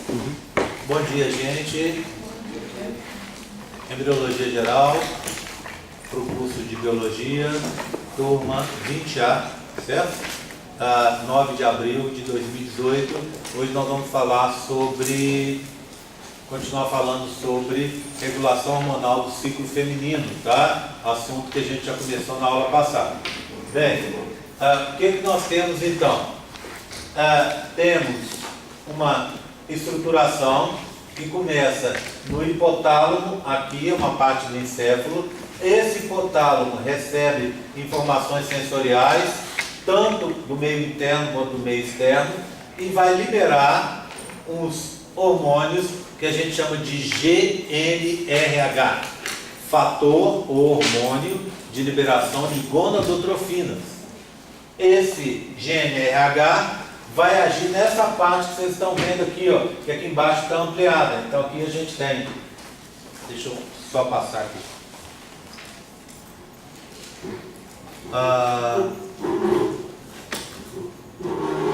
Bom dia, gente. Embriologia geral, para o curso de biologia, turma 20A, certo? 9 de abril de 2018. Hoje nós vamos continuar falando sobre regulação hormonal do ciclo feminino, tá? Assunto que a gente já começou na aula passada. Bem, o que nós temos então? Temos uma estruturação que começa no hipotálamo, aqui é uma parte do encéfalo. Esse hipotálamo recebe informações sensoriais, tanto do meio interno quanto do meio externo, e vai liberar os hormônios que a gente chama de GNRH, fator ou hormônio de liberação de gonadotrofinas. Esse GNRH vai agir nessa parte que vocês estão vendo aqui, ó, que aqui embaixo está ampliada. Então aqui a gente tem, deixa eu só passar aqui.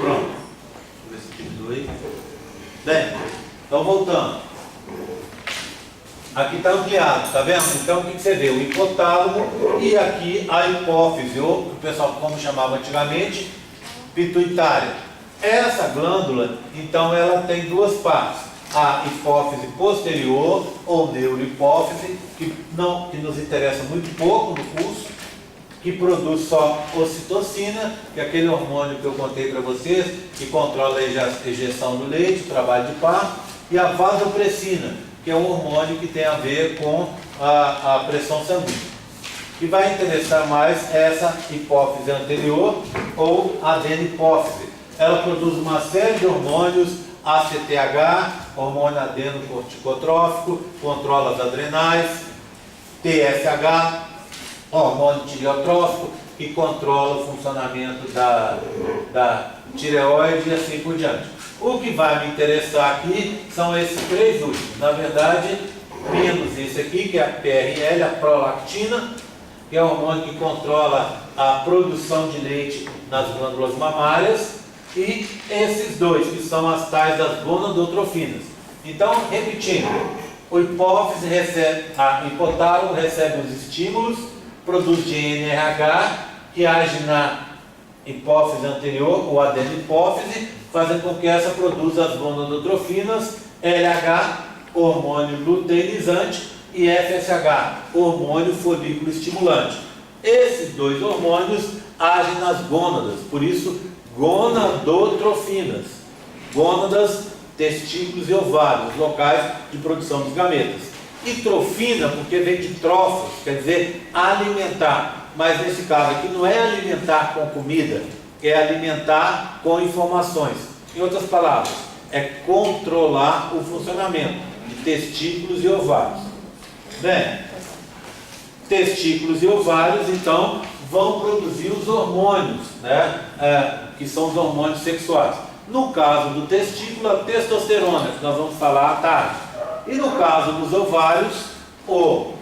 Pronto. Deixa eu ver se diminui. Bem, então voltando. Aqui está ampliado, tá vendo? Então o que você vê? O hipotálamo e aqui a hipófise, ou o pessoal como chamava antigamente, pituitária. Essa glândula, então, ela tem duas partes. A hipófise posterior, ou neurohipófise, que nos interessa muito pouco no curso, que produz só ocitocina, que é aquele hormônio que eu contei para vocês, que controla a ejeção do leite, o trabalho de parto, e a vasopressina, que é um hormônio que tem a ver com a pressão sanguínea. Que vai interessar mais essa hipófise anterior, ou adenihipófise. Ela produz uma série de hormônios, ACTH, hormônio adenocorticotrófico, controla as adrenais, TSH, hormônio tireotrófico, que controla o funcionamento da tireoide e assim por diante. O que vai me interessar aqui são esses três últimos. Na verdade, menos esse aqui, que é a PRL, a prolactina, que é o hormônio que controla a produção de leite nas glândulas mamárias, e esses dois, que são as tais das gonadotrofinas. Então, repetindo, o hipotálamo recebe os estímulos, produz GNRH, que age na hipófise anterior, ou adenihipófise, fazendo com que essa produza as gonadotrofinas, LH, hormônio luteinizante, e FSH, hormônio folículo estimulante. Esses dois hormônios agem nas gônadas, por isso, gonadotrofinas, gônadas, testículos e ovários, locais de produção dos gametas. E trofina, porque vem de trófos, quer dizer alimentar, mas nesse caso aqui não é alimentar com comida, é alimentar com informações. Em outras palavras, é controlar o funcionamento de testículos e ovários. Bem, testículos e ovários, então, vão produzir os hormônios, né? Que são os hormônios sexuais. No caso do testículo, a testosterona, que nós vamos falar à tarde. E no caso dos ovários, o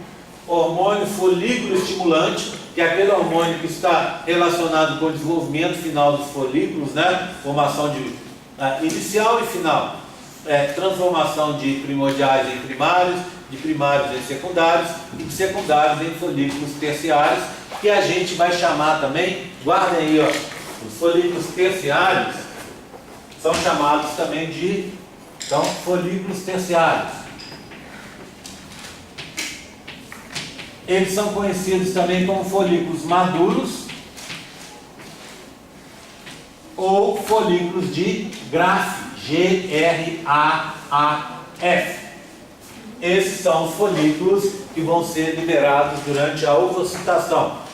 hormônio folículo estimulante, que é aquele hormônio que está relacionado com o desenvolvimento final dos folículos, né? Formação inicial e final. Transformação de primordiais em primários, de primários em secundários e de secundários em folículos terciários, que a gente vai chamar também, guardem aí, ó, os folículos terciários são chamados também de folículos terciários. Eles são conhecidos também como folículos maduros ou folículos de Graf, G-R-A-A-F. Esses são os folículos que vão ser liberados durante a ovocitação.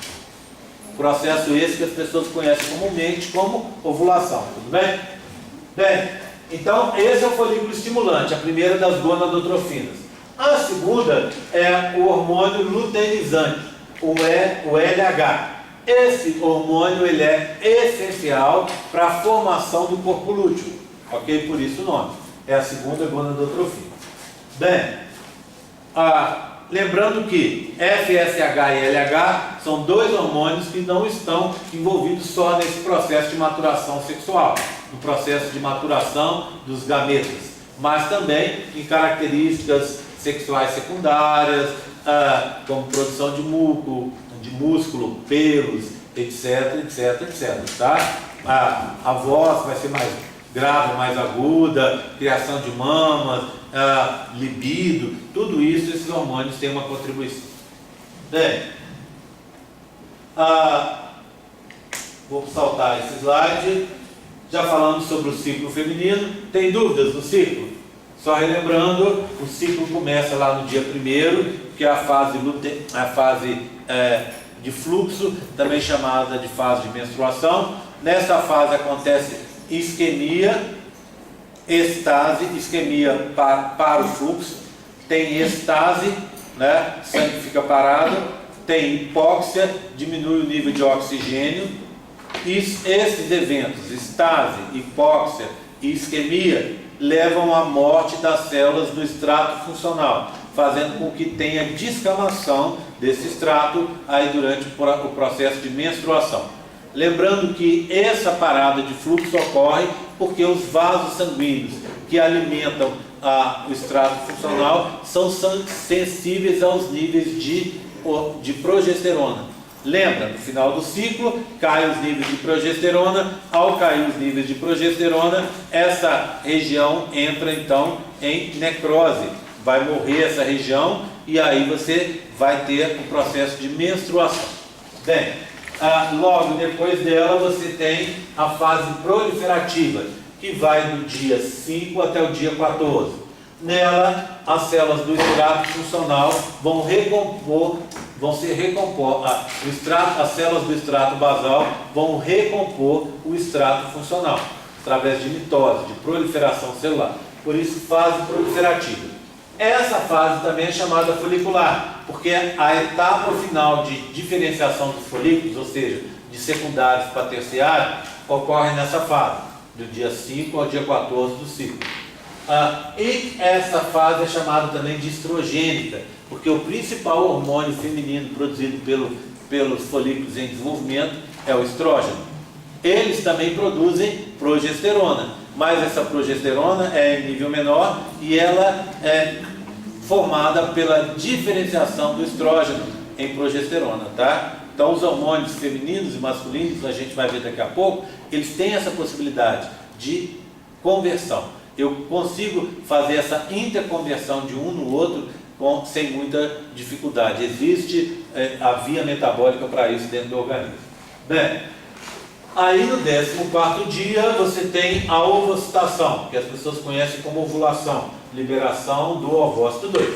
Processo esse que as pessoas conhecem comumente como ovulação, tudo bem? Bem, então esse é o folículo estimulante, a primeira das gonadotrofinas. A segunda é o hormônio luteinizante, o LH. Esse hormônio ele é essencial para a formação do corpo lúteo, ok? Por isso o nome. É a segunda gonadotrofina. Bem, lembrando que FSH e LH são dois hormônios que não estão envolvidos só nesse processo de maturação sexual, no processo de maturação dos gametas, mas também em características sexuais secundárias, como produção de muco, de músculo, pelos, etc, etc, etc, tá? A voz vai ser mais grave, mais aguda, criação de mamas, libido, tudo isso, esses hormônios têm uma contribuição. Bem, vou saltar esse slide. Já falamos sobre o ciclo feminino. Tem dúvidas do ciclo? Só relembrando, o ciclo começa lá no dia 1º, que é a fase de fluxo, também chamada de fase de menstruação. Nessa fase acontece isquemia, estase, isquemia para o fluxo, tem estase, né? Sangue fica parado, tem hipóxia, diminui o nível de oxigênio. Esses eventos, estase, hipóxia e isquemia, levam à morte das células do extrato funcional, fazendo com que tenha descamação desse extrato aí durante o processo de menstruação. Lembrando que essa parada de fluxo ocorre porque os vasos sanguíneos que alimentam o extrato funcional são sensíveis aos níveis de progesterona. Lembra, no final do ciclo, caem os níveis de progesterona. Ao cair os níveis de progesterona, essa região entra então em necrose. Vai morrer essa região e aí você vai ter o processo de menstruação. Bem, logo depois dela você tem a fase proliferativa, que vai do dia 5 até o dia 14. Nela, as células do extrato funcional vão se recompor, as células do extrato basal vão recompor o extrato funcional, através de mitose, de proliferação celular. Por isso, fase proliferativa. Essa fase também é chamada folicular, porque a etapa final de diferenciação dos folículos, ou seja, de secundários para terciários, ocorre nessa fase, do dia 5 ao dia 14 do ciclo. E essa fase é chamada também de estrogênica, porque o principal hormônio feminino produzido pelos folículos em desenvolvimento é o estrógeno. Eles também produzem progesterona, mas essa progesterona é em nível menor e ela é formada pela diferenciação do estrógeno em progesterona, tá? Então os hormônios femininos e masculinos, a gente vai ver daqui a pouco, eles têm essa possibilidade de conversão. Eu consigo fazer essa interconversão de um no outro sem muita dificuldade. Existe a via metabólica para isso dentro do organismo. Bem, aí no 14º dia você tem a ovocitação, que as pessoas conhecem como ovulação, liberação do ovócito 2.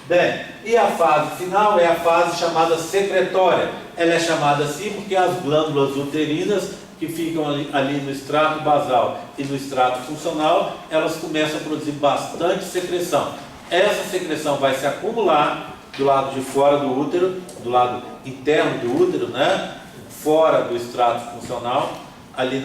Bem, e a fase final é a fase chamada secretória. Ela é chamada assim porque as glândulas uterinas que ficam ali no extrato basal e no extrato funcional, elas começam a produzir bastante secreção. Essa secreção vai se acumular do lado de fora do útero, do lado interno do útero, né? Fora do extrato funcional, ali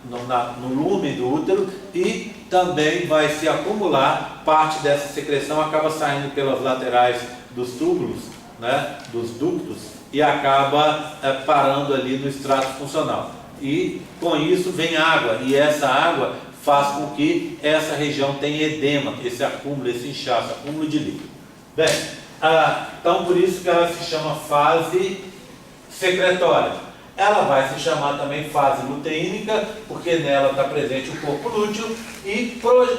no lumen do útero, e também vai se acumular, parte dessa secreção acaba saindo pelas laterais dos túbulos, né? Dos ductos, e acaba parando ali no extrato funcional. E com isso vem água, e essa água faz com que essa região tenha edema, esse acúmulo, esse inchaço, acúmulo de líquido. Bem, então por isso que ela se chama fase secretória. Ela vai se chamar também fase luteínica, porque nela está presente o corpo lúteo,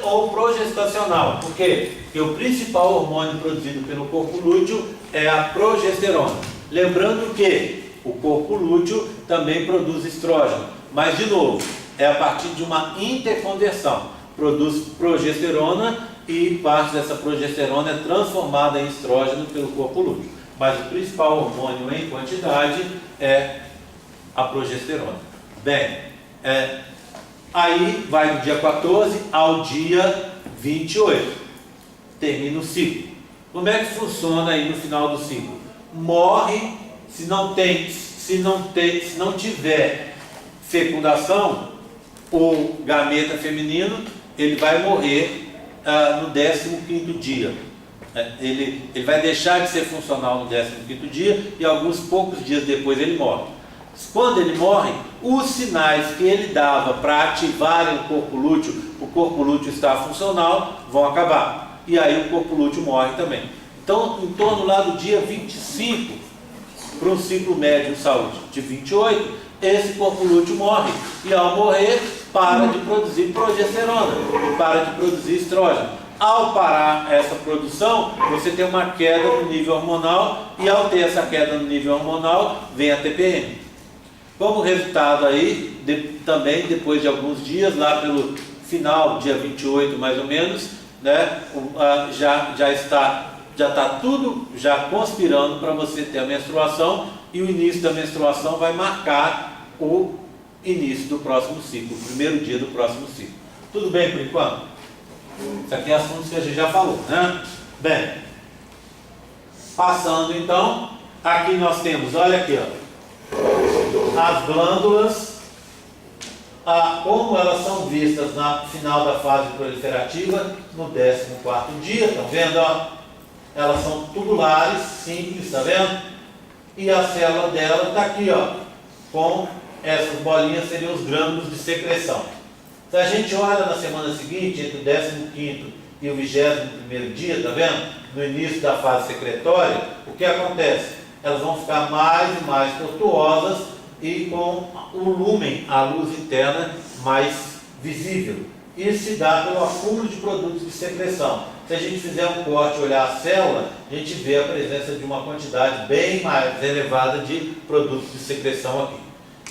ou progestacional. Por quê? Porque o principal hormônio produzido pelo corpo lúteo é a progesterona. Lembrando que o corpo lúteo também produz estrógeno, mas de novo, é a partir de uma interconversão. Produz progesterona e parte dessa progesterona é transformada em estrógeno pelo corpo lúteo. Mas o principal hormônio em quantidade é a progesterona. Bem, aí vai do dia 14 ao dia 28. Termina o ciclo. Como é que funciona aí no final do ciclo? Morre, se não tiver fecundação, o gameta feminino, ele vai morrer no 15º dia. Ele vai deixar de ser funcional no 15º dia e alguns poucos dias depois ele morre. Quando ele morre, os sinais que ele dava para ativarem o corpo lúteo o corpo lúteo está funcional, vão acabar. E aí o corpo lúteo morre também. Então, em torno lá do dia 25, para um ciclo médio de saúde de 28, esse corpo lúteo morre. E ao morrer, para de produzir progesterona, para de produzir estrógeno. Ao parar essa produção, você tem uma queda no nível hormonal, e ao ter essa queda no nível hormonal, vem a TPM. Como resultado aí, também depois de alguns dias, lá pelo final, dia 28 mais ou menos, né, já está tudo já conspirando para você ter a menstruação, e o início da menstruação vai marcar o início do próximo ciclo, o primeiro dia do próximo ciclo. Tudo bem por enquanto? Isso aqui é assuntos que a gente já falou, né? Bem, passando então, aqui nós temos, olha aqui, ó, as glândulas, como elas são vistas no final da fase proliferativa, no 14º dia, estão vendo? Ó? Elas são tubulares, simples, está vendo? E a célula dela está aqui, ó, com essas bolinhas, seriam os grânulos de secreção. Se a gente olha na semana seguinte, entre o 15º e o 21º dia, está vendo? No início da fase secretória, o que acontece? Elas vão ficar mais e mais tortuosas e com o lúmen, a luz interna, mais visível. Isso se dá pelo acúmulo de produtos de secreção. Se a gente fizer um corte e olhar a célula, a gente vê a presença de uma quantidade bem mais elevada de produtos de secreção aqui.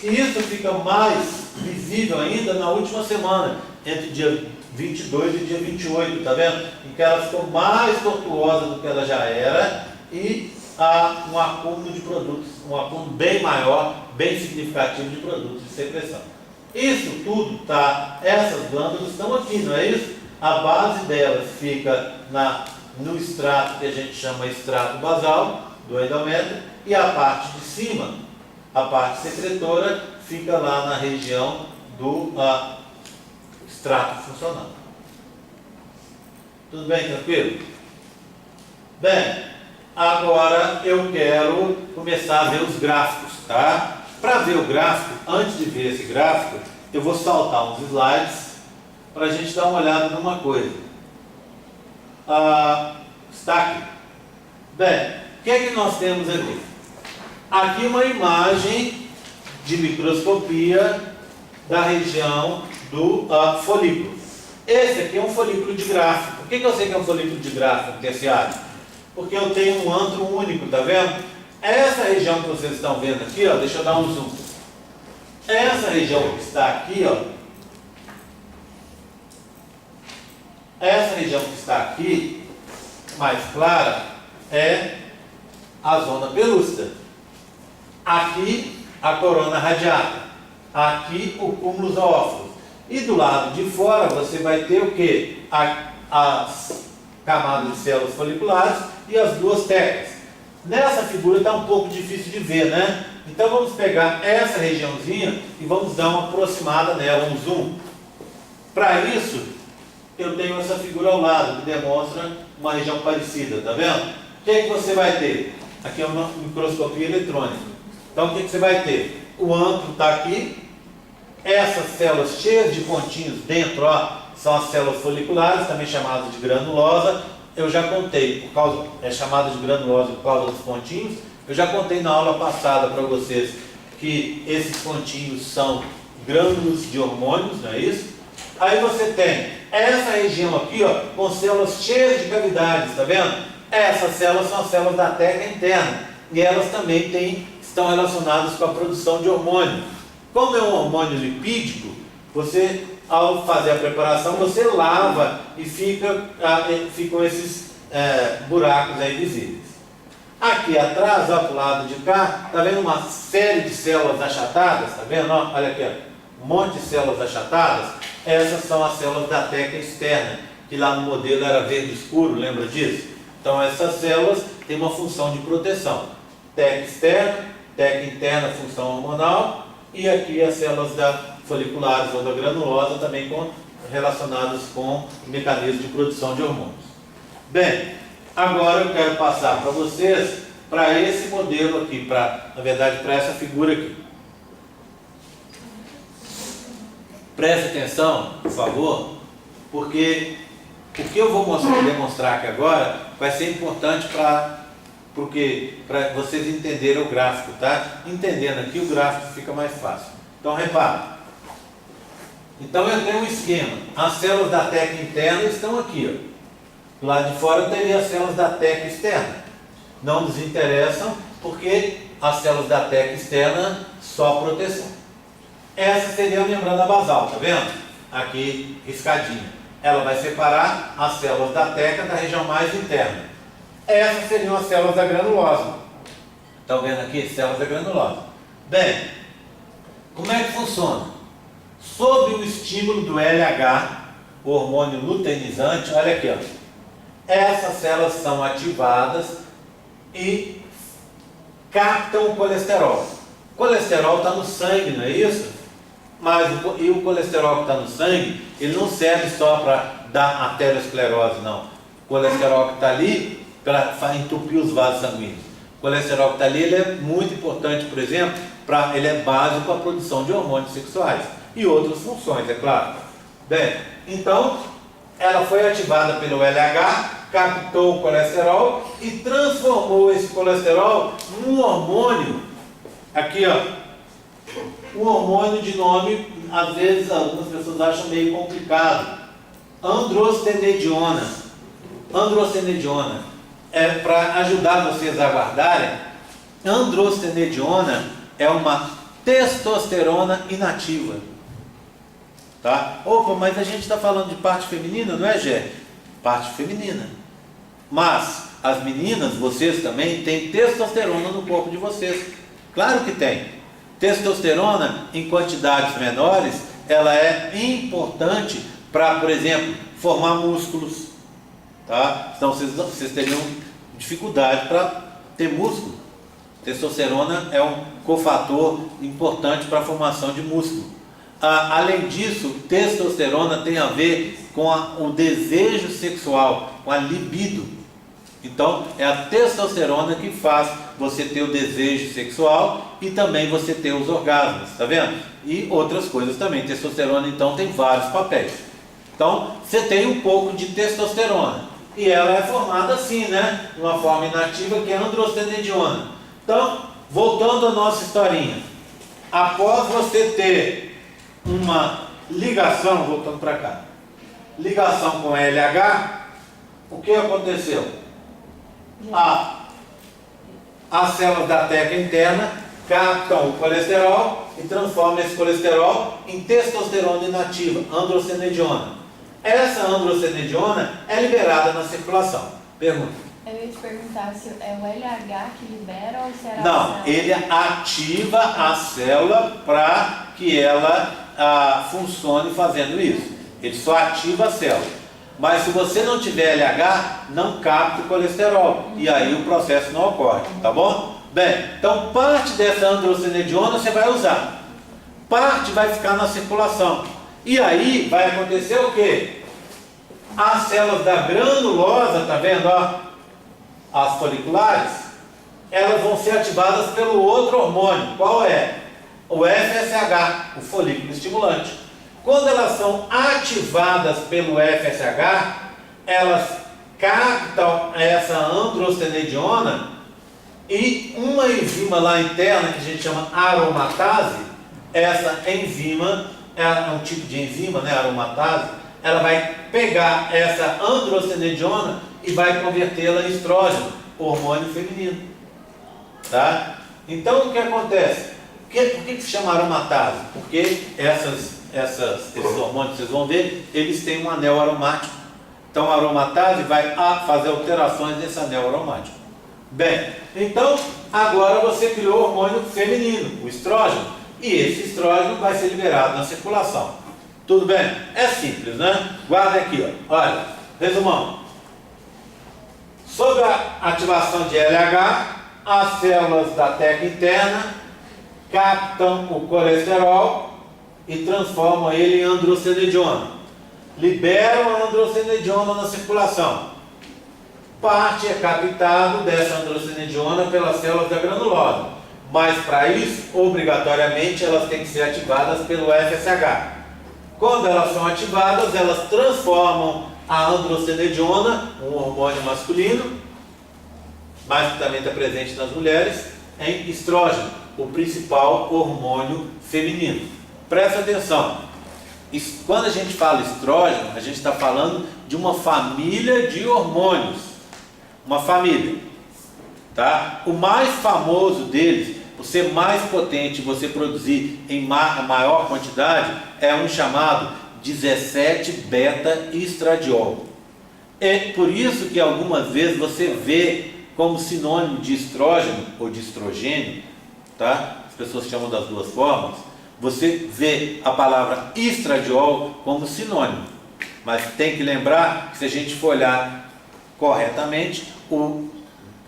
E isso fica mais visível ainda na última semana, entre dia 22 e dia 28, tá vendo? Em que ela ficou mais tortuosa do que ela já era, e há um acúmulo de produtos, um acúmulo bem maior, bem significativo de produtos de secreção. Isso tudo tá, essas glândulas estão aqui, não é isso? A base delas fica no extrato que a gente chama extrato basal do endométrio, e a parte de cima, a parte secretora, fica lá na região do extrato funcional. Tudo bem, tranquilo? Bem, agora eu quero começar a ver os gráficos, tá? Para ver o gráfico, antes de ver esse gráfico, eu vou saltar uns slides para a gente dar uma olhada numa coisa. Está aqui. Bem, o que é que nós temos aqui? Aqui uma imagem de microscopia da região do folículo. Esse aqui é um folículo de Graafian. Por que eu sei que é um folículo de Graafian terciário? Porque eu tenho um antro único, tá vendo? Essa região que vocês estão vendo aqui, ó, deixa eu dar um zoom. Essa região que está aqui, ó, essa região que está aqui, mais clara, é a zona pelúcida. Aqui a corona radiata, aqui o cúmulo zoófilo. E do lado de fora você vai ter o que? As camadas de células foliculares e as duas tecas. Nessa figura está um pouco difícil de ver, né? Então vamos pegar essa regiãozinha e vamos dar uma aproximada nela, um zoom. Para isso, eu tenho essa figura ao lado, que demonstra uma região parecida, tá vendo? O que é que você vai ter? Aqui é uma microscopia eletrônica. Então o que você vai ter? O antro está aqui, essas células cheias de pontinhos dentro, ó, são as células foliculares, também chamadas de granulosa. Eu já contei, é chamada de granulosa por causa dos pontinhos. Eu já contei na aula passada para vocês que esses pontinhos são grânulos de hormônios, não é isso? Aí você tem essa região aqui, ó, com células cheias de cavidades, tá vendo? Essas células são as células da teca interna, e elas também estão relacionadas com a produção de hormônio. Como é um hormônio lipídico, você, ao fazer a preparação, você lava e ficam esses buracos aí visíveis. Aqui atrás, ó, pro lado de cá, tá vendo uma série de células achatadas, tá vendo? Ó, olha aqui, ó, um monte de células achatadas. Essas são as células da teca externa, que lá no modelo era verde escuro, lembra disso? Então essas células têm uma função de proteção. Teca externa, teca interna, função hormonal, e aqui as células foliculares ou da granulosa também relacionadas com o mecanismo de produção de hormônios. Bem, agora eu quero passar para vocês para esse modelo aqui, na verdade para essa figura aqui. Preste atenção, por favor, porque o que eu vou demonstrar aqui agora vai ser importante para vocês entenderem o gráfico, tá? Entendendo aqui, o gráfico fica mais fácil. Então, repara. Então, eu tenho um esquema. As células da teca interna estão aqui, ó. Do lado de fora eu teria as células da teca externa. Não nos interessam, porque as células da teca externa só proteção. Essa seria a membrana basal, tá vendo? Aqui, riscadinha. Ela vai separar as células da teca da região mais interna. Essas seriam as células da granulosa. Estão vendo aqui? Células da granulosa. Bem, como é que funciona? Sob o estímulo do LH, o hormônio luteinizante, olha aqui, ó. Essas células são ativadas e captam o colesterol. O colesterol está no sangue, não é isso? Mas o colesterol que está no sangue, ele não serve só para dar arteriosclerose, não. O colesterol que está ali para entupir os vasos sanguíneos. O colesterol que está ali, ele é muito importante, por exemplo, ele é básico para a produção de hormônios sexuais e outras funções, é claro. Bem, então, ela foi ativada pelo LH, captou o colesterol e transformou esse colesterol num hormônio, aqui ó, um hormônio de nome, às vezes algumas pessoas acham meio complicado, androstenediona. Androstenediona é para ajudar vocês a guardarem. Androstenediona é uma testosterona inativa, tá? Opa, mas a gente está falando de parte feminina, não é, Gé? Parte feminina. Mas as meninas, vocês também têm testosterona no corpo de vocês. Claro que tem. Testosterona em quantidades menores, ela é importante para, por exemplo, formar músculos, tá? Então vocês teriam dificuldade para ter músculo. Testosterona é um cofator importante para a formação de músculo. Além disso, testosterona tem a ver com o desejo sexual, com a libido. Então, é a testosterona que faz você ter o desejo sexual e também você ter os orgasmos, tá vendo? E outras coisas também. Testosterona, então, tem vários papéis. Então, você tem um pouco de testosterona. E ela é formada assim, né? De uma forma inativa, que é a androstenediona. Então, voltando à nossa historinha. Após você ter uma ligação, voltando para cá, ligação com LH, o que aconteceu? As células da teca interna captam o colesterol e transformam esse colesterol em testosterona inativa, androstenediona. Essa androstenediona é liberada na circulação. Pergunta. Eu ia te perguntar se é o LH que libera ou se era Não, ele ativa a célula para que ela funcione fazendo isso. Ele só ativa a célula. Mas se você não tiver LH, não capta o colesterol. E aí o processo não ocorre, tá bom? Bem, então parte dessa androstenediona você vai usar. Parte vai ficar na circulação. E aí vai acontecer o quê? As células da granulosa, tá vendo, ó? As foliculares, elas vão ser ativadas pelo outro hormônio. Qual é? O FSH, o folículo estimulante. Quando elas são ativadas pelo FSH, elas captam essa androstenediona e uma enzima lá interna que a gente chama aromatase, essa enzima, é um tipo de enzima, né, aromatase, ela vai pegar essa androstenediona e vai convertê-la em estrógeno, hormônio feminino. Tá? Então o que acontece? Por que se chama aromatase? Porque esses hormônios, vocês vão ver, eles têm um anel aromático. Então a aromatase vai fazer alterações nesse anel aromático. Bem, então agora você criou o hormônio feminino, o estrógeno, e esse estrógeno vai ser liberado na circulação. Tudo bem? É simples, né? Guarda aqui, ó. Olha, resumão. Sob a ativação de LH, as células da teca interna captam o colesterol e transformam ele em androstenediona. Liberam a androstenediona na circulação. Parte é captado dessa androstenediona pelas células da granulosa. Mas para isso, obrigatoriamente, elas têm que ser ativadas pelo FSH. Quando elas são ativadas, elas transformam a androstenediona, um hormônio masculino, mas que também está presente nas mulheres, em estrógeno, o principal hormônio feminino. Presta atenção, quando a gente fala estrógeno, a gente está falando de uma família de hormônios, uma família, tá? O mais famoso deles, por ser mais potente, você produzir em maior quantidade, é um chamado 17-beta-estradiol. É por isso que algumas vezes você vê como sinônimo de estrógeno ou de estrogênio, tá? As pessoas chamam das duas formas. Você vê a palavra estradiol como sinônimo, mas tem que lembrar que se a gente for olhar corretamente, o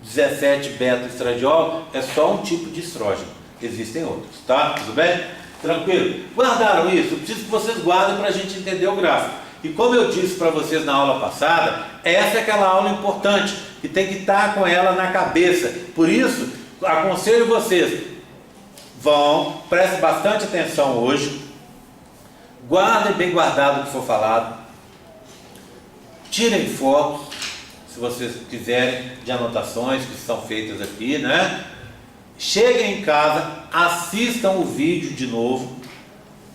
17-beta-estradiol é só um tipo de estrógeno, existem outros, tá? Tudo bem? Tranquilo? Guardaram isso? Eu preciso que vocês guardem para a gente entender o gráfico. E como eu disse para vocês na aula passada, essa é aquela aula importante, que tem que estar com ela na cabeça. Por isso, aconselho vocês, prestem bastante atenção hoje, guardem bem guardado o que for falado, tirem fotos, se vocês quiserem, de anotações que são feitas aqui, né? Cheguem em casa, assistam o vídeo de novo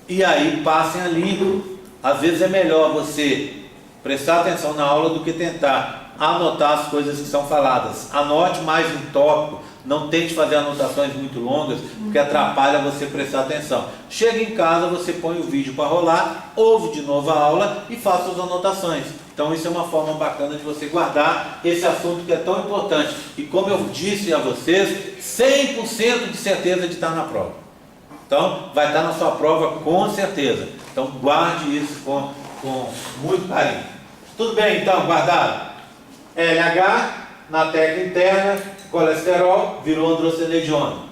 e aí passem a limpo. Às vezes é melhor você prestar atenção na aula do que tentar anotar as coisas que são faladas. Anote mais um tópico, não tente fazer anotações muito longas, porque atrapalha você prestar atenção. Chega em casa, você põe o vídeo para rolar, ouve de novo a aula e faça as anotações. Então isso é uma forma bacana de você guardar esse assunto que é tão importante. E como eu disse a vocês, 100% de certeza de estar na prova. Então vai estar na sua prova com certeza. Então guarde isso com muito carinho. Tudo bem então, guardado? LH na tecla interna, colesterol virou androstenediona.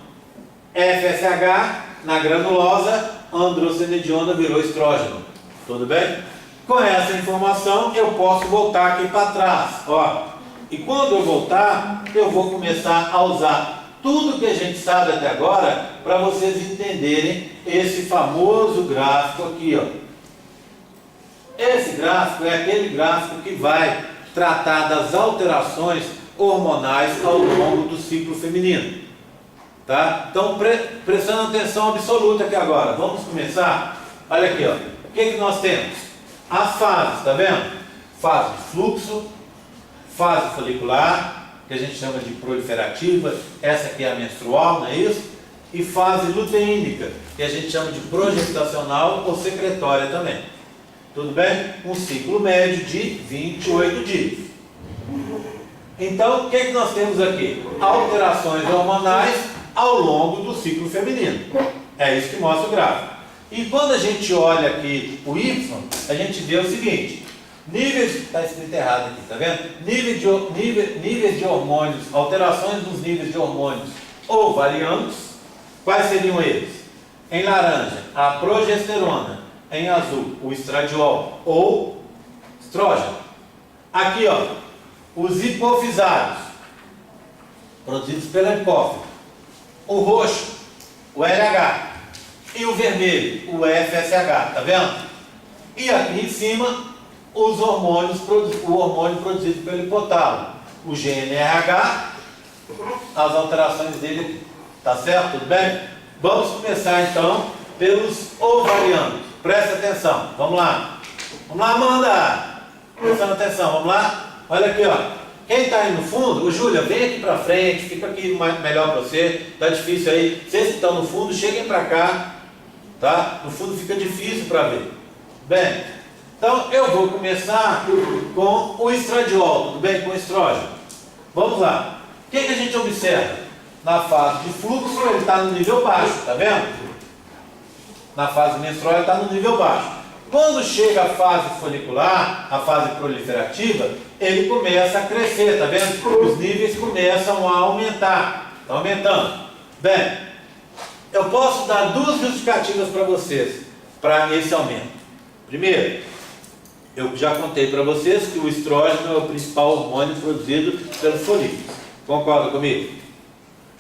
FSH na granulosa, androstenediona virou estrógeno. Tudo bem? Com essa informação eu posso voltar aqui para trás, ó. E quando eu voltar, eu vou começar a usar tudo que a gente sabe até agora para vocês entenderem esse famoso gráfico aqui, ó. Esse gráfico é aquele gráfico que vai tratar das alterações hormonais ao longo do ciclo feminino, tá? Então prestando atenção absoluta aqui agora, vamos começar. Olha aqui, ó. O que nós temos? As fases, tá vendo? Fase de fluxo, fase folicular, que a gente chama de proliferativa, essa aqui é a menstrual, não é isso? E fase luteínica, que a gente chama de progestacional ou secretória também. Tudo bem? Um ciclo médio de 28 dias. Então, o que nós temos aqui? Alterações hormonais ao longo do ciclo feminino. É isso que mostra o gráfico. E quando a gente olha aqui o Y, a gente vê o seguinte: níveis, está escrito errado aqui, tá vendo? Níveis de hormônios, alterações nos níveis de hormônios ovarianos. Quais seriam eles? Em laranja, a progesterona. Em azul, o estradiol ou estrógeno. Aqui, ó, os hipofisários, produzidos pela hipófise. O roxo, o LH. E o vermelho, o FSH, tá vendo? E aqui em cima, os hormônios, o hormônio produzido pelo hipotálamo, o GNRH, as alterações dele, tá certo? Tudo bem? Vamos começar então pelos ovarianos. Presta atenção, vamos lá. Vamos lá, Amanda. Prestando atenção, vamos lá. Olha aqui, ó. Quem está aí no fundo, o Júlia, vem aqui para frente, fica aqui melhor para você. Tá difícil aí. Vocês que estão no fundo, cheguem para cá. Tá? No fundo fica difícil para ver. Bem, então eu vou começar com o estradiol, tudo bem? Com o estrógeno. Vamos lá. O que a gente observa? Na fase de fluxo ele está no nível baixo, tá vendo? Na fase menstrual ele está no nível baixo. Quando chega a fase folicular, a fase proliferativa, ele começa a crescer, tá vendo? Os níveis começam a aumentar. Está aumentando. Bem, eu posso dar duas justificativas para vocês, para esse aumento. Primeiro, eu já contei para vocês que o estrógeno é o principal hormônio produzido pelos folículos. Concorda comigo?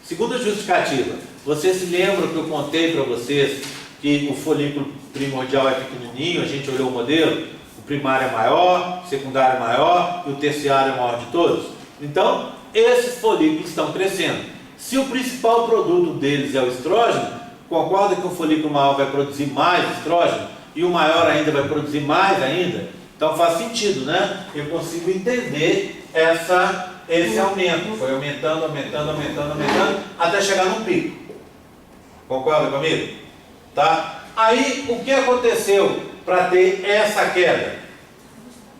Segunda justificativa, vocês se lembram que eu contei para vocês que o folículo primordial é pequenininho, a gente olhou o modelo, o primário é maior, o secundário é maior e o terciário é o maior de todos. Então, esses folículos estão crescendo. Se o principal produto deles é o estrógeno, concorda que o folículo maior vai produzir mais estrógeno e o maior ainda vai produzir mais ainda? Então faz sentido, né? Eu consigo entender esse aumento. Foi aumentando, aumentando, aumentando, aumentando, até chegar num pico. Concorda comigo? Tá? Aí, o que aconteceu para ter essa queda?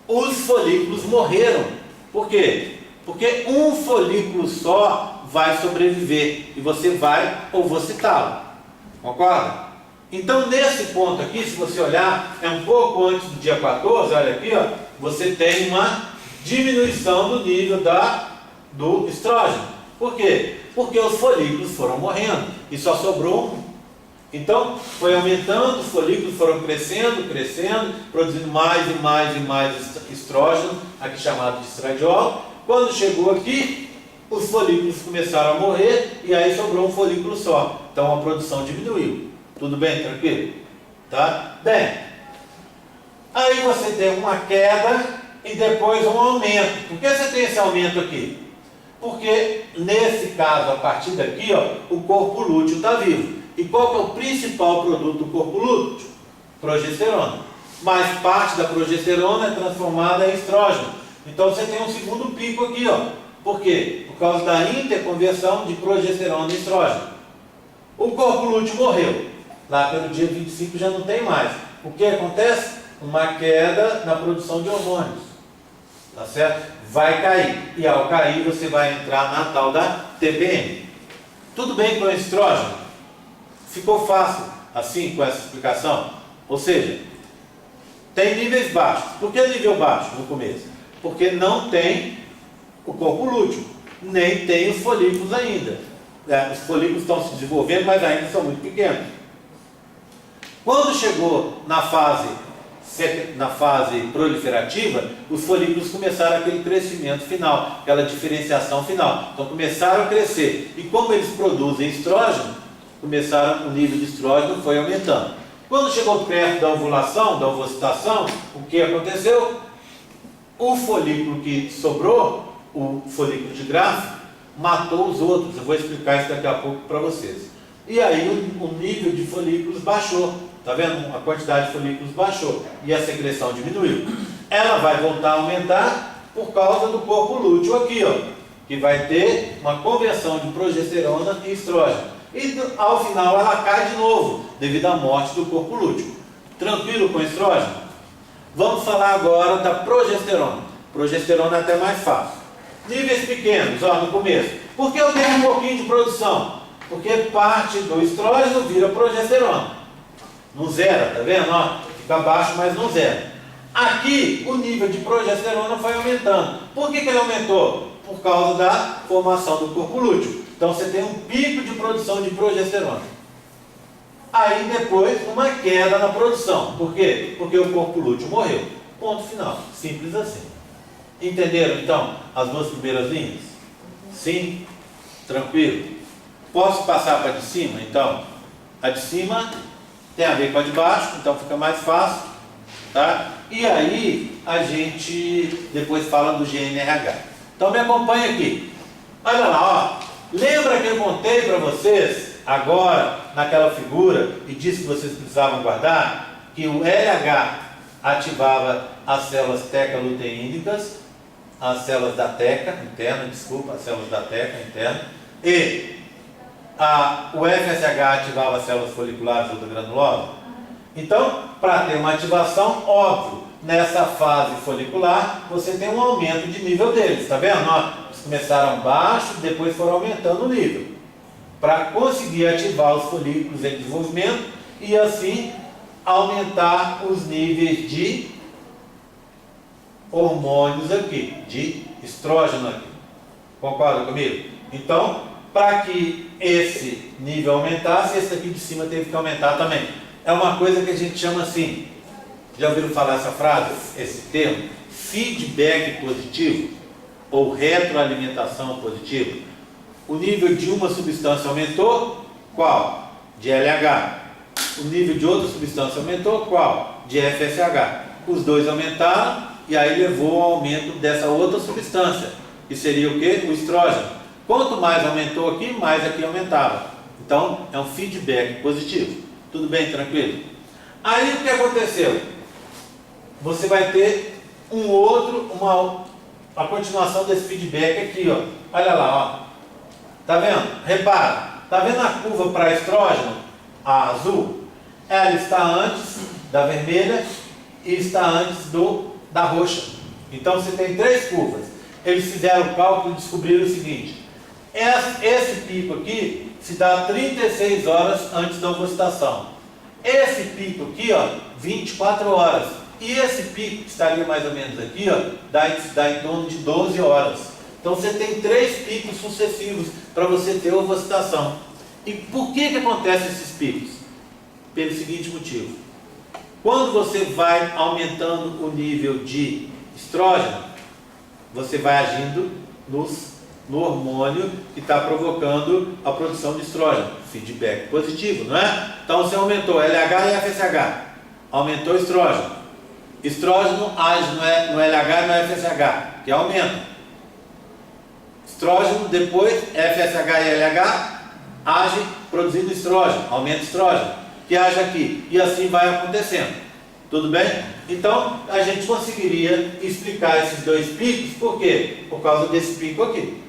Os folículos morreram. Por quê? Porque um folículo só vai sobreviver e você vai ovocitá-lo. Concorda? Então, nesse ponto aqui, se você olhar, é um pouco antes do dia 14, olha aqui, ó, você tem uma diminuição do nível do estrógeno. Por quê? Porque os folículos foram morrendo e só sobrou um. Então, foi aumentando, os folículos foram crescendo, crescendo, produzindo mais e mais e mais estrógeno, aqui chamado de estradiol. Quando chegou aqui, os folículos começaram a morrer e aí sobrou um folículo só. Então, a produção diminuiu. Tudo bem? Tranquilo? Tá? Bem, aí você tem uma queda e depois um aumento. Por que você tem esse aumento aqui? Porque, nesse caso, a partir daqui, ó, o corpo lúteo está vivo. E qual que é o principal produto do corpo lúteo? Progesterona. Mas parte da progesterona é transformada em estrógeno. Então você tem um segundo pico aqui, ó. Por quê? Por causa da interconversão de progesterona em estrógeno. O corpo lúteo morreu. Lá pelo dia 25 já não tem mais. O que acontece? Uma queda na produção de hormônios. Tá certo? Vai cair. E ao cair você vai entrar na tal da TPM. Tudo bem com o estrógeno? Ficou fácil assim com essa explicação? Ou seja, tem níveis baixos. Por que nível baixo no começo? Porque não tem o corpo lúteo, nem tem os folículos ainda. Os folículos estão se desenvolvendo, mas ainda são muito pequenos. Quando chegou na fase proliferativa, os folículos começaram aquele crescimento final, aquela diferenciação final. Então começaram a crescer. E como eles produzem estrógeno, o nível de estrógeno foi aumentando. Quando chegou perto da ovulação, da ovocitação, o que aconteceu? O folículo que sobrou, o folículo de Graafi, matou os outros. Eu vou explicar isso daqui a pouco para vocês. E aí o nível de folículos baixou. Está vendo? A quantidade de folículos baixou e a secreção diminuiu. Ela vai voltar a aumentar por causa do corpo lúteo aqui, ó, que vai ter uma conversão de progesterona e estrógeno. E ao final ela cai de novo, devido à morte do corpo lúteo. Tranquilo com o estrógeno? Vamos falar agora da progesterona. Progesterona é até mais fácil. Níveis pequenos, ó, no começo. Por que eu tenho um pouquinho de produção? Porque parte do estrógeno vira progesterona. Não zera, tá vendo? Ó, fica baixo, mas não zera. Aqui, o nível de progesterona foi aumentando. Por que ele aumentou? Por causa da formação do corpo lúteo. Então, você tem um pico de produção de progesterona. Aí, depois, uma queda na produção. Por quê? Porque o corpo lúteo morreu. Ponto final. Simples assim. Entenderam, então, as duas primeiras linhas? Sim? Tranquilo? Posso passar para a de cima, então? A de cima tem a ver com a de baixo, então fica mais fácil, tá? E aí, a gente depois fala do GNRH. Então, me acompanha aqui. Olha lá, ó. Lembra que eu contei para vocês, agora, naquela figura, e disse que vocês precisavam guardar, que o LH ativava as células teca-luteínicas, as células da teca interna, as células da teca interna, e o FSH ativava as células foliculares ultragranulosas. Então, para ter uma ativação, óbvio, nessa fase folicular, você tem um aumento de nível deles, está vendo? Ó, eles começaram baixo, depois foram aumentando o nível, para conseguir ativar os folículos em desenvolvimento e assim aumentar os níveis de hormônios aqui, de estrógeno aqui. Concorda comigo? Então, para que esse nível aumentasse, esse aqui de cima teve que aumentar também. É uma coisa que a gente chama assim, já ouviram falar essa frase, esse termo? Feedback positivo ou retroalimentação positiva. O nível de uma substância aumentou, qual? De LH. o nível de outra substância aumentou, qual? De FSH. Os dois aumentaram e aí levou ao aumento dessa outra substância, que seria o quê? O estrógeno. Quanto mais aumentou aqui, mais aqui aumentava. Então, é um feedback positivo. Tudo bem? Tranquilo? Aí, o que aconteceu? Você vai ter a continuação desse feedback aqui, ó. Olha lá, ó. Tá vendo? Repara. Tá vendo a curva para estrógeno? A azul? Ela está antes da vermelha e está antes da roxa. Então, você tem três curvas. Eles fizeram o cálculo e descobriram o seguinte. Esse pico aqui se dá 36 horas antes da ovulação. Esse pico aqui, ó, 24 horas. E esse pico que estaria mais ou menos aqui, ó, dá em torno de 12 horas. Então você tem três picos sucessivos para você ter ovulação. E por que acontecem esses picos? Pelo seguinte motivo. Quando você vai aumentando o nível de estrógeno, você vai agindo no hormônio que está provocando a produção de estrógeno. Feedback positivo, não é? Então você aumentou LH e FSH. Aumentou o estrógeno. Estrógeno age no LH e no FSH, que aumenta. Estrógeno, depois FSH e LH age produzindo estrógeno, aumenta estrógeno, que age aqui. E assim vai acontecendo. Tudo bem? Então, a gente conseguiria explicar esses dois picos, por quê? Por causa desse pico aqui.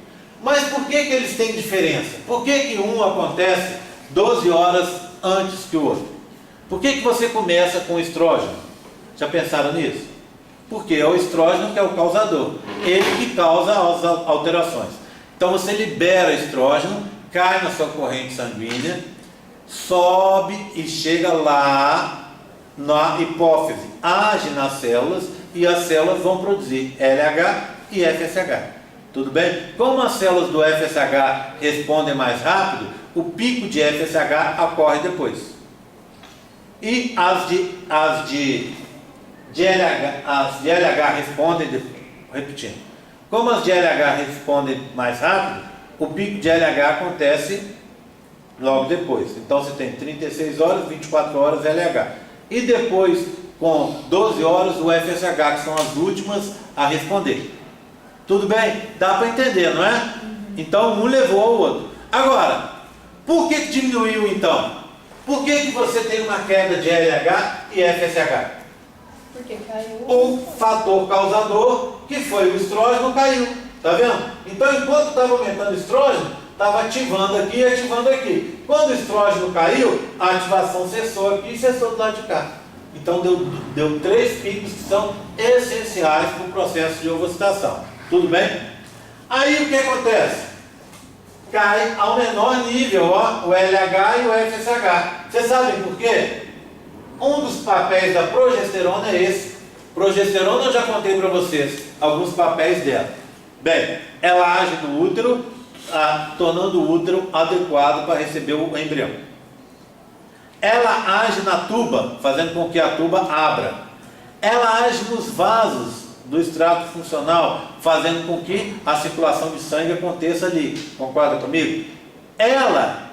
Mas por que eles têm diferença? Por que um acontece 12 horas antes que o outro? Por que você começa com estrógeno? Já pensaram nisso? Porque é o estrógeno que é o causador. Ele que causa as alterações. Então você libera estrógeno, cai na sua corrente sanguínea, sobe e chega lá na hipófise, age nas células e as células vão produzir LH e FSH. Tudo bem? Como as células do FSH respondem mais rápido, o pico de FSH ocorre depois. E as de LH respondem, repetindo, como as de LH respondem mais rápido, o pico de LH acontece logo depois. Então você tem 36 horas, 24 horas LH. E depois, com 12 horas, o FSH, que são as últimas a responder. Tudo bem? Dá para entender, não é? Então um levou ao outro. Agora, por que diminuiu então? Por que você tem uma queda de LH e FSH? Porque caiu. O fator causador, que foi o estrógeno, caiu. Tá vendo? Então, enquanto estava aumentando o estrógeno, estava ativando aqui e ativando aqui. Quando o estrógeno caiu, a ativação cessou aqui e cessou do lado de cá. Então, deu três picos que são essenciais para o processo de ovulação. Tudo bem? Aí, o que acontece? Cai ao menor nível, ó, o LH e o FSH. Vocês sabem por quê? Um dos papéis da progesterona é esse. Progesterona eu já contei para vocês alguns papéis dela. Bem, ela age no útero, tornando o útero adequado para receber o embrião. Ela age na tuba, fazendo com que a tuba abra. Ela age nos vasos do extrato funcional, fazendo com que a circulação de sangue aconteça ali. Concorda comigo? Ela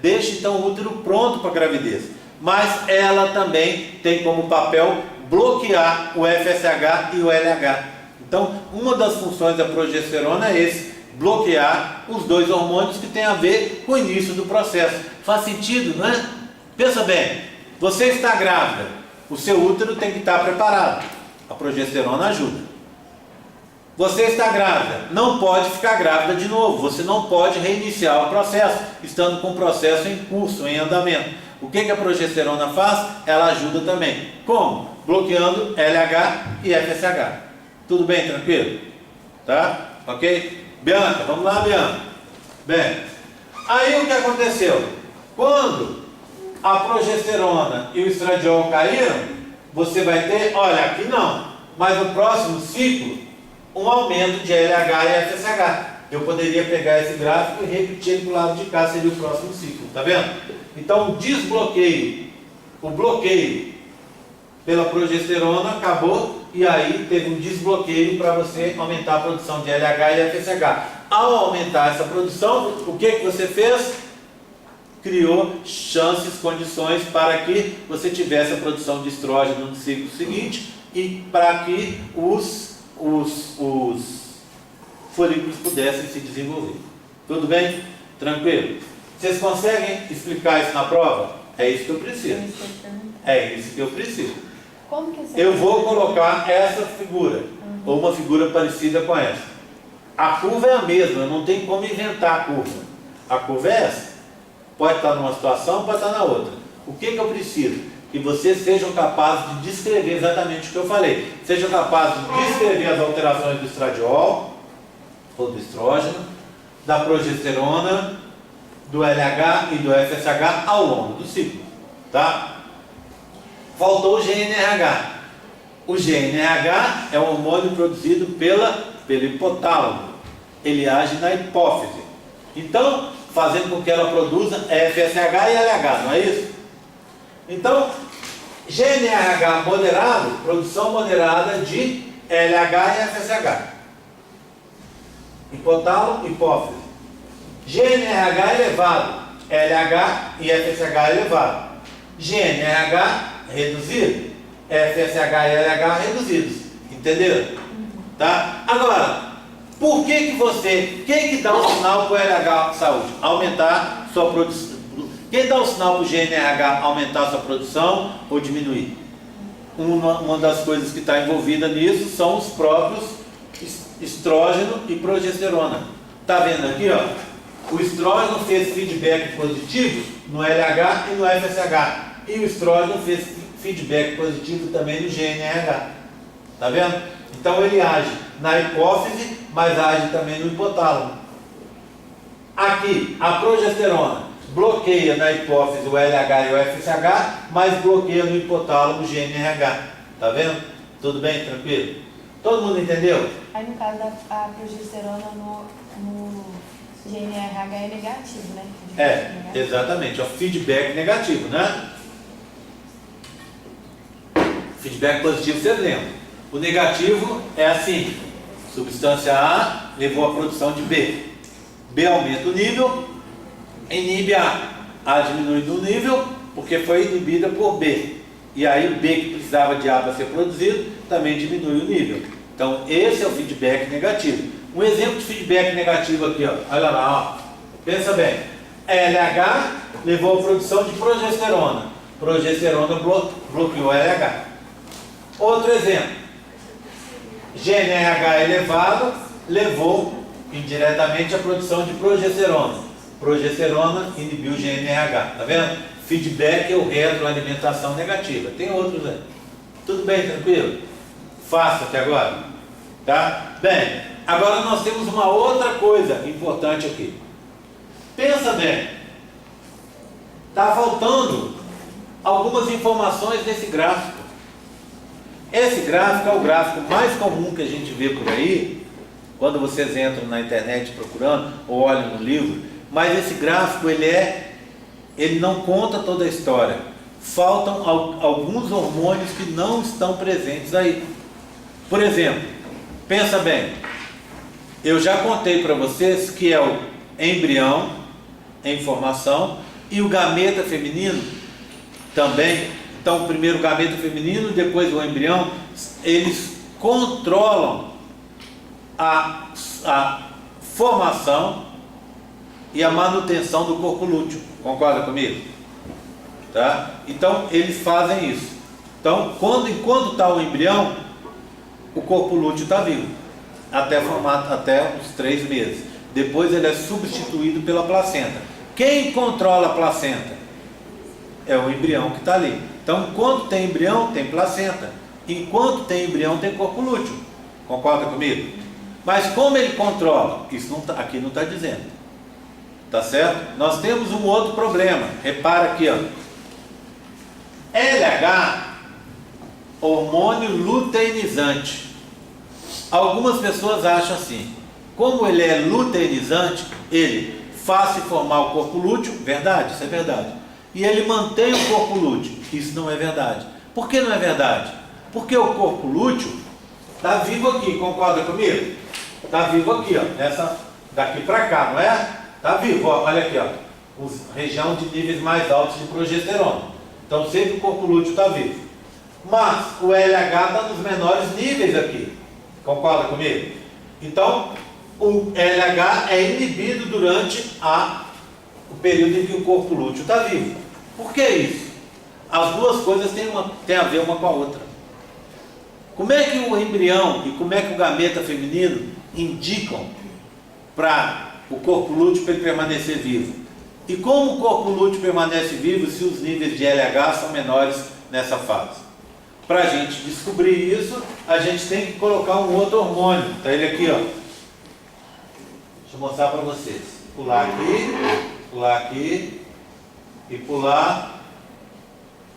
deixa então o útero pronto para a gravidez, mas ela também tem como papel bloquear o FSH e o LH. Então, uma das funções da progesterona é esse, bloquear os dois hormônios que tem a ver com o início do processo. Faz sentido, não é? Pensa bem, você está grávida, o seu útero tem que estar preparado. A progesterona ajuda. Você está grávida, não pode ficar grávida de novo, você não pode reiniciar o processo, estando com o processo em curso, em andamento. O que a progesterona faz? Ela ajuda também. Como? Bloqueando LH e FSH. Tudo bem, tranquilo? Tá? Ok? Bianca, vamos lá, Bianca. Bem, aí o que aconteceu? Quando a progesterona e o estradiol caíram, você vai ter, olha, aqui não, mas no próximo ciclo, um aumento de LH e FSH. Eu poderia pegar esse gráfico e repetir ele para o lado de cá, seria o próximo ciclo, tá vendo? Então, o bloqueio pela progesterona acabou, e aí teve um desbloqueio para você aumentar a produção de LH e FSH. Ao aumentar essa produção, o que você fez? criou chances, condições para que você tivesse a produção de estrógeno no ciclo seguinte e para que os folículos pudessem se desenvolver. Tudo bem? Tranquilo? Vocês conseguem explicar isso na prova? É isso que eu preciso. É isso que eu preciso. Como que você Eu vou colocar essa figura, ou uma figura parecida com essa. A curva é a mesma, não tem como inventar a curva. A curva é essa. Pode estar numa situação, pode estar na outra. O que eu preciso? Que vocês sejam capazes de descrever exatamente o que eu falei. Sejam capazes de descrever as alterações do estradiol, ou do estrógeno, da progesterona, do LH e do FSH ao longo do ciclo. Tá? Faltou o GNRH. O GNRH é um hormônio produzido pelo hipotálamo. Ele age na hipófise. Então, fazendo com que ela produza FSH e LH, não é isso? Então, GNRH moderado, produção moderada de LH e FSH. Hipotálamo, hipófise. GNRH elevado, LH e FSH elevado. GNRH reduzido, FSH e LH reduzidos. Entenderam? Tá? Agora, por que quem que dá um sinal para o LH saúde? Aumentar sua produção. Quem dá um sinal para o GNRH aumentar sua produção ou diminuir? Uma das coisas que está envolvida nisso são os próprios estrógeno e progesterona. Tá vendo aqui, ó? O estrógeno fez feedback positivo no LH e no FSH. E o estrógeno fez feedback positivo também no GNRH. Tá vendo? Então ele age na hipófise, mas age também no hipotálamo. Aqui, a progesterona bloqueia na hipófise o LH e o FSH, mas bloqueia no hipotálamo o GNRH. Tá vendo? Tudo bem? Tranquilo? Todo mundo entendeu? Aí no caso a progesterona no GNRH é negativo, né? É, exatamente. É o feedback negativo, né? Feedback positivo, vocês lembram. O negativo é assim: substância A levou à produção de B. B aumenta o nível, inibe A. A diminui no nível porque foi inibida por B. E aí o B que precisava de A para ser produzido também diminui o nível. Então esse é o feedback negativo. Um exemplo de feedback negativo aqui, ó. Olha lá, ó. Pensa bem. LH levou à produção de progesterona. Progesterona bloqueou LH. Outro exemplo. GNRH elevado levou indiretamente à produção de progesterona. Progesterona inibiu o GNRH. Tá vendo? Feedback ou retroalimentação negativa. Tem outros aí. Tudo bem, tranquilo? Fácil até agora? Tá? Bem, agora nós temos uma outra coisa importante aqui. Pensa bem. Está faltando algumas informações nesse gráfico. Esse gráfico é o gráfico mais comum que a gente vê por aí, quando vocês entram na internet procurando ou olham no livro, mas esse gráfico ele não conta toda a história. Faltam alguns hormônios que não estão presentes aí. Por exemplo, pensa bem, eu já contei para vocês que é o embrião em formação e o gameta feminino também. Então, o primeiro gameta feminino, depois o embrião, eles controlam a formação e a manutenção do corpo lúteo. Concorda comigo? Tá? Então, eles fazem isso. Então, enquanto está o embrião, o corpo lúteo está vivo, até uns 3 meses. Depois ele é substituído pela placenta. Quem controla a placenta? É o embrião que está ali. Então, enquanto tem embrião, tem placenta. Enquanto tem embrião, tem corpo lúteo. Concorda comigo? Mas como ele controla? Isso aqui não está dizendo. Tá certo? Nós temos um outro problema. Repara aqui, ó. LH, hormônio luteinizante. Algumas pessoas acham assim: como ele é luteinizante, ele faz se formar o corpo lúteo. Verdade? Isso é verdade. E ele mantém o corpo lúteo. Isso não é verdade. Por que não é verdade? Porque o corpo lúteo está vivo aqui, concorda comigo? Está vivo aqui, ó, daqui para cá, não é? Está vivo, ó, olha aqui, ó. região de níveis mais altos de progesterona. Então sempre o corpo lúteo está vivo. Mas o LH está nos menores níveis aqui. Concorda comigo? Então o LH é inibido durante o período em que o corpo lúteo está vivo. Por que isso? As duas coisas têm a ver uma com a outra. Como é que o embrião e como é que o gameta feminino indicam para o corpo lúteo para ele permanecer vivo? E como o corpo lúteo permanece vivo se os níveis de LH são menores nessa fase? Para a gente descobrir isso, a gente tem que colocar um outro hormônio. Está ele aqui, ó. Deixa eu mostrar para vocês. Pular aqui e pular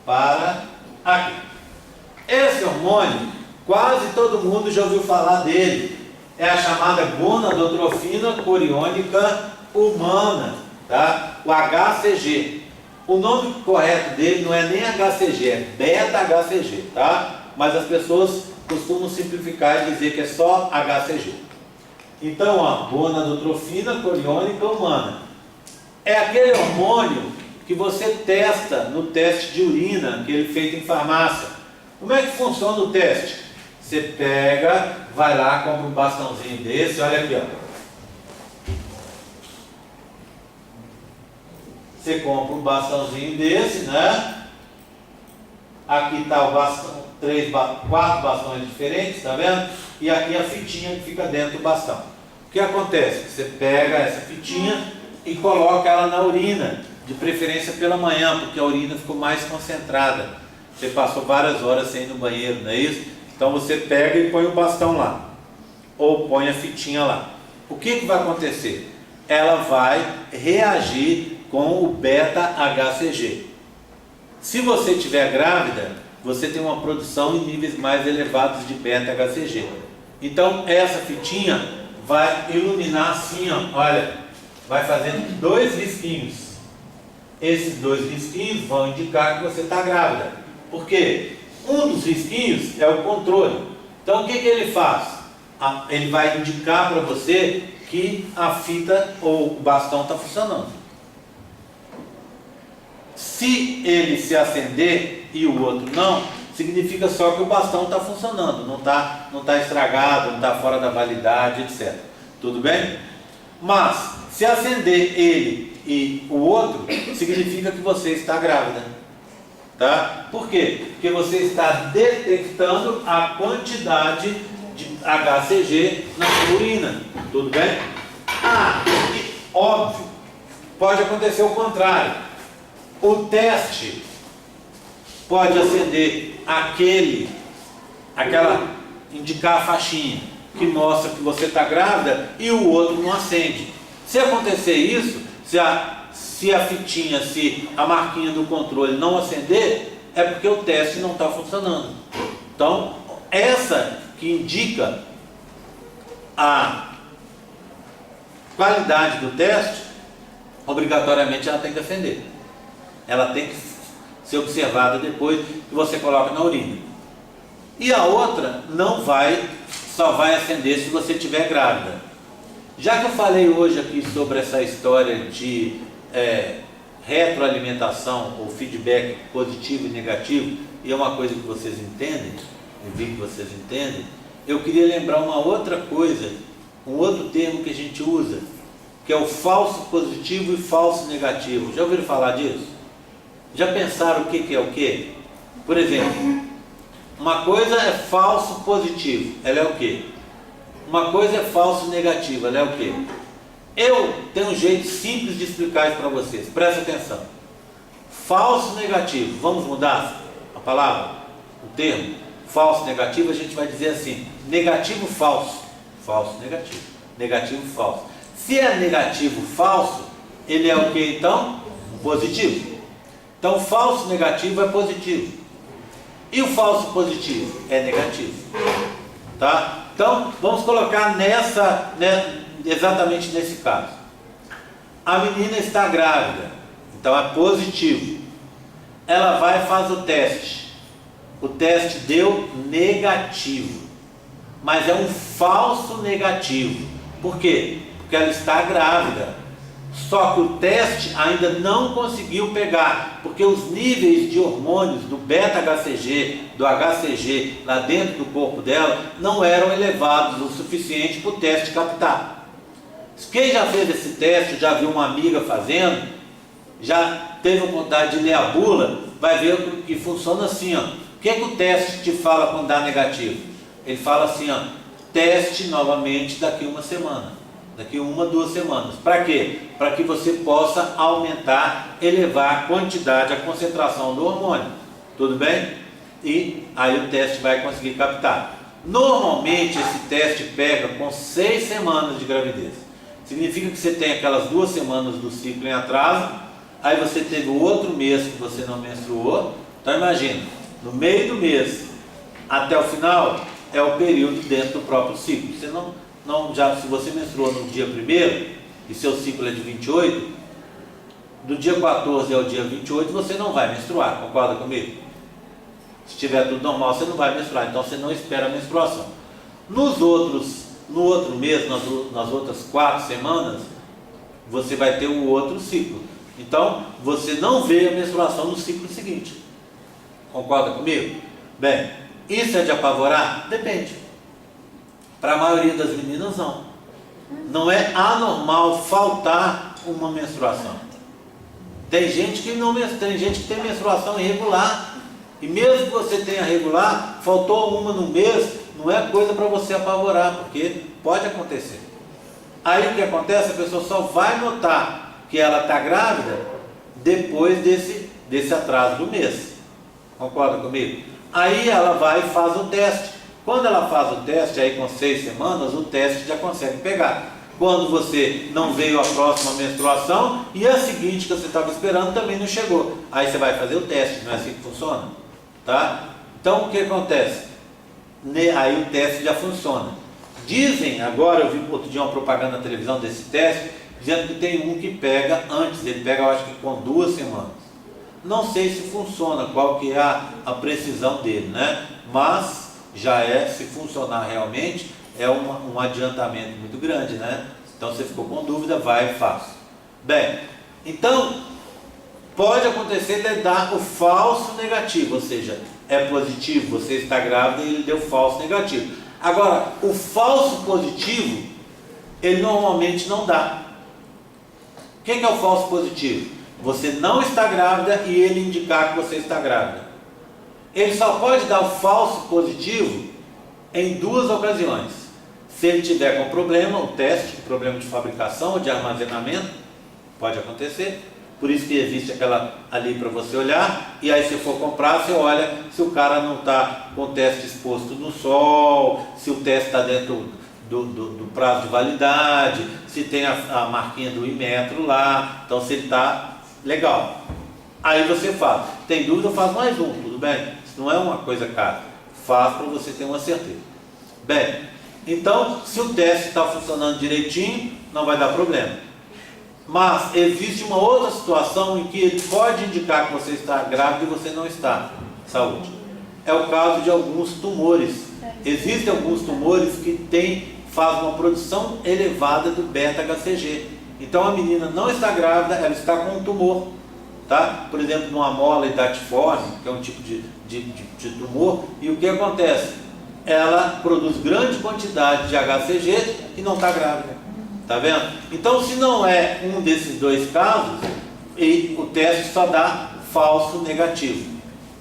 para aqui. Esse hormônio, quase todo mundo já ouviu falar dele. É a chamada gonadotrofina coriônica humana, tá? O HCG. O nome correto dele não é nem HCG, é beta-HCG, tá? Mas as pessoas costumam simplificar e dizer que é só HCG. Então, a gonadotrofina coriônica humana é aquele hormônio que você testa no teste de urina, que ele é feito em farmácia. Como é que funciona o teste? Você pega, vai lá, compra um bastãozinho desse, olha aqui, ó. Você compra um bastãozinho desse, né? Aqui está o bastão, 4 bastões diferentes, tá vendo? E aqui a fitinha que fica dentro do bastão. O que acontece? Você pega essa fitinha e coloca ela na urina, de preferência pela manhã, porque a urina ficou mais concentrada. Você passou várias horas sem ir no banheiro, não é isso? Então você pega e põe o bastão lá, ou põe a fitinha lá. O que vai acontecer? Ela vai reagir com o beta-HCG. Se você estiver grávida, você tem uma produção em níveis mais elevados de beta-HCG. Então essa fitinha vai iluminar assim, ó, olha, vai fazendo 2 risquinhos. Esses 2 risquinhos vão indicar que você está grávida. Por quê? Um dos risquinhos é o controle. Então o que ele faz? Ele vai indicar para você que a fita ou o bastão está funcionando. Se ele se acender e o outro não, significa só que o bastão está funcionando, não tá estragado, não está fora da validade, etc. Tudo bem? Mas se acender ele e o outro, significa que você está grávida. Tá? Por quê? Porque você está detectando a quantidade de HCG na sua urina. Tudo bem? E, óbvio, pode acontecer o contrário. O teste pode acender indicar a faixinha que mostra que você está grávida e o outro não acende. Se acontecer isso, se a fitinha, se a marquinha do controle não acender, é porque o teste não está funcionando. Então, essa que indica a qualidade do teste, obrigatoriamente ela tem que acender. Ela tem que ser observada depois que você coloca na urina. E a outra só vai acender se você estiver grávida. Já que eu falei hoje aqui sobre essa história de retroalimentação ou feedback positivo e negativo, e é uma coisa que vocês entendem, eu vi que vocês entendem, eu queria lembrar uma outra coisa, um outro termo que a gente usa, que é o falso positivo e falso negativo. Já ouviram falar disso? Já pensaram o que é o que? Por exemplo, uma coisa é falso positivo, ela é o que? Uma coisa é falso negativo, ela é o que? Eu tenho um jeito simples de explicar isso para vocês, presta atenção. Falso negativo, vamos mudar a palavra, o termo? Falso negativo, a gente vai dizer assim, negativo falso, falso negativo, negativo falso. Se é negativo falso, ele é o que então? Positivo. Então, falso negativo é positivo. E o falso positivo é negativo. Tá? Então, vamos colocar exatamente nesse caso. A menina está grávida, então é positivo. Ela vai e faz o teste. O teste deu negativo. Mas é um falso negativo. Por quê? Porque ela está grávida. Só que o teste ainda não conseguiu pegar, porque os níveis de hormônios do beta-HCG, do HCG, lá dentro do corpo dela, não eram elevados o suficiente para o teste captar. Quem já fez esse teste, já viu uma amiga fazendo, já teve vontade de ler a bula, vai ver que funciona assim, ó. O que o teste te fala quando dá negativo? Ele fala assim, ó, teste novamente daqui uma semana. Daqui 1 a 2 semanas. Para quê? Para que você possa aumentar, elevar a quantidade, a concentração do hormônio. Tudo bem? E aí o teste vai conseguir captar. Normalmente esse teste pega com 6 semanas de gravidez. Significa que você tem aquelas 2 semanas do ciclo em atraso, aí você teve o outro mês que você não menstruou. Então imagina, no meio do mês até o final é o período dentro do próprio ciclo. Você já, se você menstruou no dia 1º e seu ciclo é de 28, do dia 14 ao dia 28 você não vai menstruar, concorda comigo? Se tiver tudo normal, você não vai menstruar, então você não espera a menstruação. No outro mês, nas outras 4 semanas, você vai ter o outro ciclo. Então, você não vê a menstruação no ciclo seguinte. Concorda comigo? Bem, isso é de apavorar? Depende. Para a maioria das meninas, não. Não é anormal faltar uma menstruação. Tem gente que tem menstruação irregular. E mesmo que você tenha regular, faltou uma no mês, não é coisa para você apavorar, porque pode acontecer. Aí o que acontece? A pessoa só vai notar que ela está grávida depois desse atraso do mês. Concorda comigo? Aí ela vai e faz o teste. Quando ela faz o teste, aí com 6 semanas, o teste já consegue pegar. Quando você não veio a próxima menstruação e a seguinte que você estava esperando também não chegou, aí você vai fazer o teste, não é assim que funciona? Tá? Então o que acontece? Aí o teste já funciona. Dizem, agora eu vi outro dia uma propaganda na televisão desse teste, dizendo que tem um que pega antes, ele pega eu acho que com 2 semanas. Não sei se funciona, qual que é a precisão dele, né? Mas já se funcionar realmente, é um adiantamento muito grande, né? Então você ficou com dúvida, vai e faz. Bem, então pode acontecer de dar o falso negativo, ou seja, é positivo, você está grávida e ele deu falso negativo. Agora, o falso positivo, ele normalmente não dá. O que é o falso positivo? Você não está grávida e ele indicar que você está grávida. Ele só pode dar o falso positivo em 2 ocasiões. Se ele tiver com problema, o teste, problema de fabricação ou de armazenamento, pode acontecer. Por isso que existe aquela ali para você olhar, e aí se for comprar, você olha se o cara não está com o teste exposto no sol, se o teste está dentro do prazo de validade, se tem a marquinha do Inmetro lá, então se ele está legal. Aí você faz. Tem dúvida, faz mais um, tudo bem? Isso não é uma coisa cara. Faz para você ter uma certeza. Bem, então, se o teste está funcionando direitinho, não vai dar problema. Mas existe uma outra situação em que ele pode indicar que você está grávida e você não está. Saúde. É o caso de alguns tumores. Existem alguns tumores que fazem uma produção elevada do beta-HCG. Então a menina não está grávida, ela está com um tumor. Tá? Por exemplo, numa mola hidatiforme, que é um tipo de tumor, e o que acontece? Ela produz grande quantidade de HCG e não está grávida. Tá vendo? Então, se não é um desses 2 casos, o teste só dá falso negativo.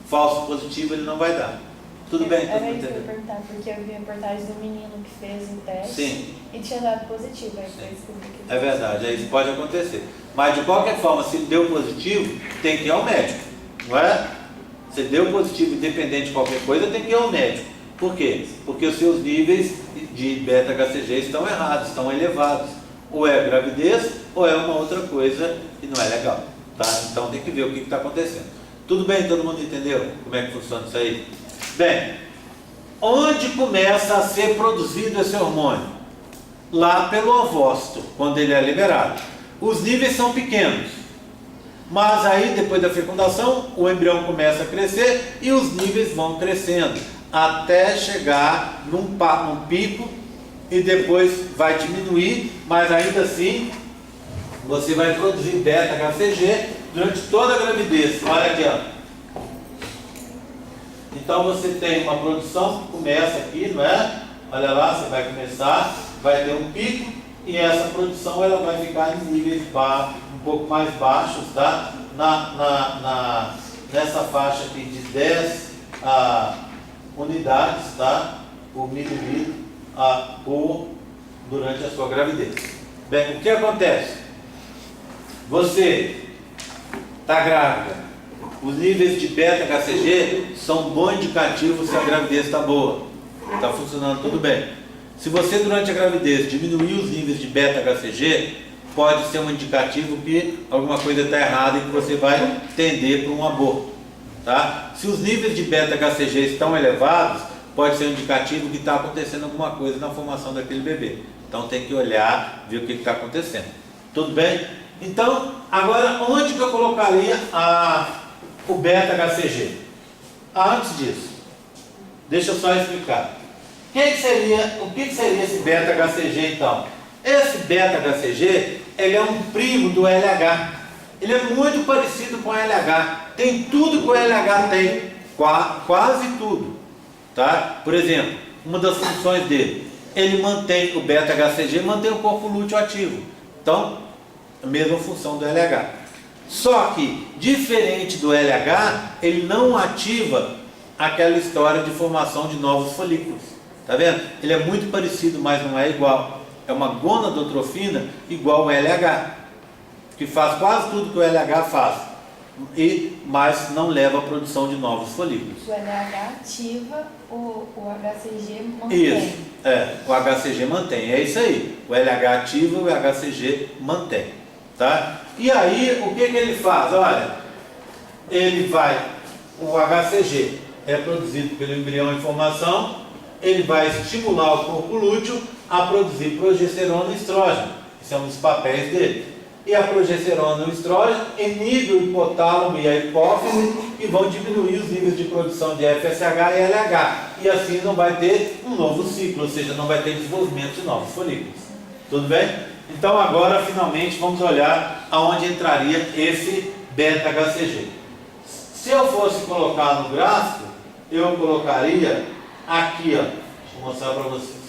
Falso positivo ele não vai dar. Tudo bem? Era isso que eu ia perguntar, porque eu vi a reportagem do menino que fez o teste. Sim. E tinha dado positivo. Aí foi isso que é verdade, aí isso pode acontecer. Mas de qualquer forma, se deu positivo, tem que ir ao médico. Não é? Se deu positivo, independente de qualquer coisa, tem que ir ao médico. Por quê? Porque os seus níveis de beta-HCG estão errados, estão elevados. Ou é gravidez, ou é uma outra coisa que não é legal. Tá? Então tem que ver o que está acontecendo. Tudo bem? Todo mundo entendeu como é que funciona isso aí? Bem, onde começa a ser produzido esse hormônio? Lá pelo ovócito, quando ele é liberado. Os níveis são pequenos, mas aí depois da fecundação o embrião começa a crescer e os níveis vão crescendo até chegar num pico e depois vai diminuir, mas ainda assim você vai produzir beta-HCG durante toda a gravidez. Olha aqui, ó. Então você tem uma produção que começa aqui, não é? Olha lá, você vai começar, vai ter um pico e essa produção ela vai ficar em níveis um pouco mais baixos, tá? Nessa faixa aqui de 10 unidades, tá? Por mililitro durante a sua gravidez. Bem, o que acontece? Você está grávida. Os níveis de beta-HCG são um bom indicativo se a gravidez está boa, está funcionando tudo bem. Se você durante a gravidez diminuir os níveis de beta-HCG, pode ser um indicativo que alguma coisa está errada e que você vai tender para um aborto. Tá? Se os níveis de beta-HCG estão elevados, pode ser um indicativo que está acontecendo alguma coisa na formação daquele bebê. Então tem que olhar, ver o que está acontecendo. Tudo bem? Então, agora onde que eu colocaria o beta-HCG? Antes disso, deixa eu só explicar. O que seria esse beta-HCG então? Esse beta-HCG, ele é um primo do LH. Ele é muito parecido com o LH. Tem tudo que o LH tem, quase tudo. Tá? Por exemplo, uma das funções dele, ele mantém o beta-HCG, mantém o corpo lúteo ativo. Então, a mesma função do LH. Só que, diferente do LH, ele não ativa aquela história de formação de novos folículos. Tá vendo? Ele é muito parecido, mas não é igual. É uma gonadotrofina igual ao LH, que faz quase tudo que o LH faz, mas não leva à produção de novos folículos. O LH ativa, o HCG mantém. Isso, o HCG mantém, é isso aí. O LH ativa, o HCG mantém. Tá? E aí, o que ele faz? Olha, o HCG é produzido pelo embrião em formação, ele vai estimular o corpo lúteo a produzir progesterona e estrógeno. Esse é um dos papéis dele. E a progesterona e o estrógeno inibe o hipotálamo e a hipófise e vão diminuir os níveis de produção de FSH e LH. E assim não vai ter um novo ciclo, ou seja, não vai ter desenvolvimento de novos folículos. Tudo bem? Então agora, finalmente, vamos olhar aonde entraria esse beta-HCG. Se eu fosse colocar no gráfico, eu colocaria aqui, ó. Deixa eu mostrar para vocês.